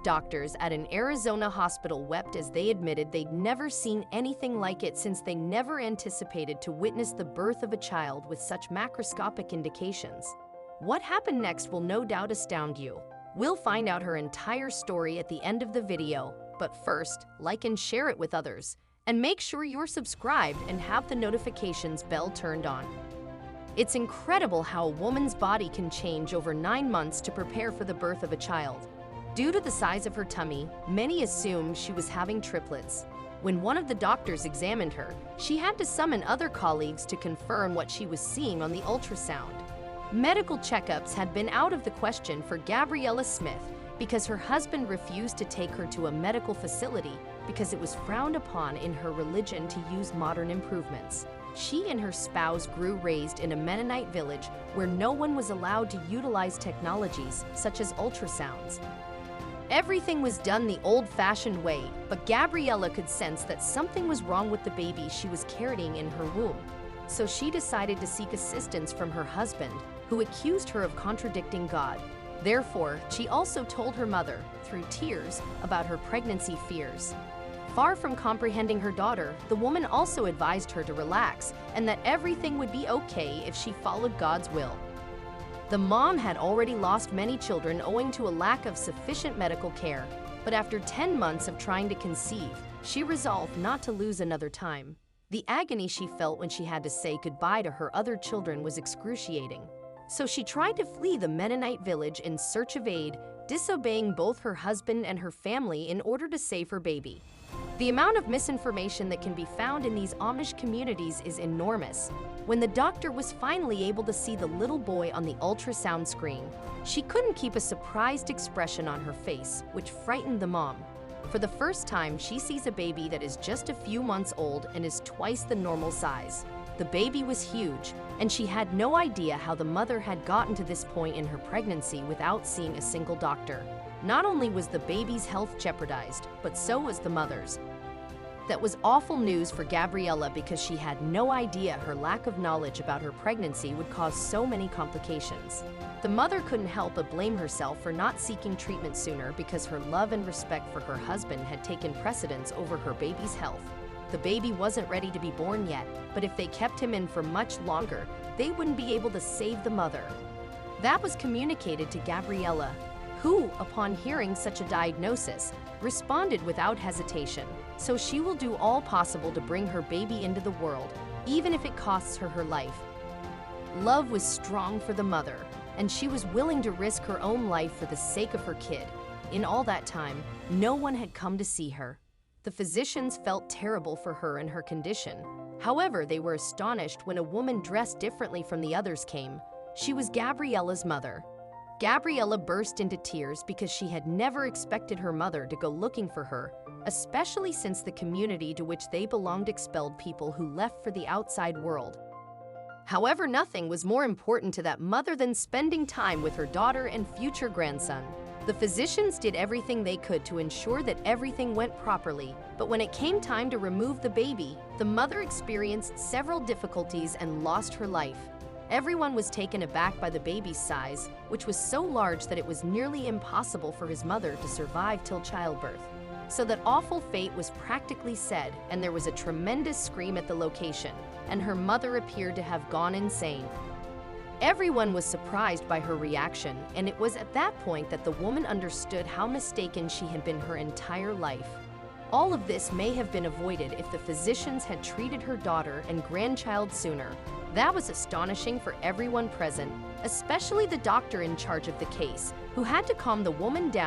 doctors at an Arizona hospital wept as they admitted they'd never seen anything like it since they never anticipated to witness the birth of a child with such macroscopic indications. What happened next will no doubt astound you. We'll find out her entire story at the end of the video, but first, like and share it with others, and make sure you're subscribed and have the notifications bell turned on. It's incredible how a woman's body can change over 9 months to prepare for the birth of a child. Due to the size of her tummy, many assumed she was having triplets. When one of the doctors examined her, she had to summon other colleagues to confirm what she was seeing on the ultrasound. Medical checkups had been out of the question for Gabriella Smith because her husband refused to take her to a medical facility because it was frowned upon in her religion to use modern improvements. She and her spouse grew raised in a Mennonite village where no one was allowed to utilize technologies such as ultrasounds. Everything was done the old-fashioned way, but Gabriella could sense that something was wrong with the baby she was carrying in her womb. So she decided to seek assistance from her husband, who accused her of contradicting God. Therefore, she also told her mother, through tears, about her pregnancy fears. Far from comprehending her daughter, the woman also advised her to relax and that everything would be okay if she followed God's will. The mom had already lost many children owing to a lack of sufficient medical care, but after 10 months of trying to conceive, she resolved not to lose another time. The agony she felt when she had to say goodbye to her other children was excruciating. So she tried to flee the Mennonite village in search of aid, disobeying both her husband and her family in order to save her baby. The amount of misinformation that can be found in these Amish communities is enormous. When the doctor was finally able to see the little boy on the ultrasound screen, she couldn't keep a surprised expression on her face, which frightened the mom. For the first time, she sees a baby that is just a few months old and is twice the normal size. The baby was huge, and she had no idea how the mother had gotten to this point in her pregnancy without seeing a single doctor. Not only was the baby's health jeopardized, but so was the mother's. That was awful news for Gabriella because she had no idea her lack of knowledge about her pregnancy would cause so many complications. The mother couldn't help but blame herself for not seeking treatment sooner because her love and respect for her husband had taken precedence over her baby's health. The baby wasn't ready to be born yet, but if they kept him in for much longer, they wouldn't be able to save the mother. That was communicated to Gabriella, who, upon hearing such a diagnosis, responded without hesitation. So she will do all possible to bring her baby into the world, even if it costs her her life. Love was strong for the mother, and she was willing to risk her own life for the sake of her kid. In all that time, no one had come to see her. The physicians felt terrible for her and her condition. However, they were astonished when a woman dressed differently from the others came. She was Gabriella's mother. Gabriella burst into tears because she had never expected her mother to go looking for her, especially since the community to which they belonged expelled people who left for the outside world. However, nothing was more important to that mother than spending time with her daughter and future grandson. The physicians did everything they could to ensure that everything went properly, but when it came time to remove the baby, the mother experienced several difficulties and lost her life. Everyone was taken aback by the baby's size, which was so large that it was nearly impossible for his mother to survive till childbirth. So that awful fate was practically said, and there was a tremendous scream at the location, and her mother appeared to have gone insane. Everyone was surprised by her reaction, and it was at that point that the woman understood how mistaken she had been her entire life. All of this may have been avoided if the physicians had treated her daughter and grandchild sooner. That was astonishing for everyone present, especially the doctor in charge of the case, who had to calm the woman down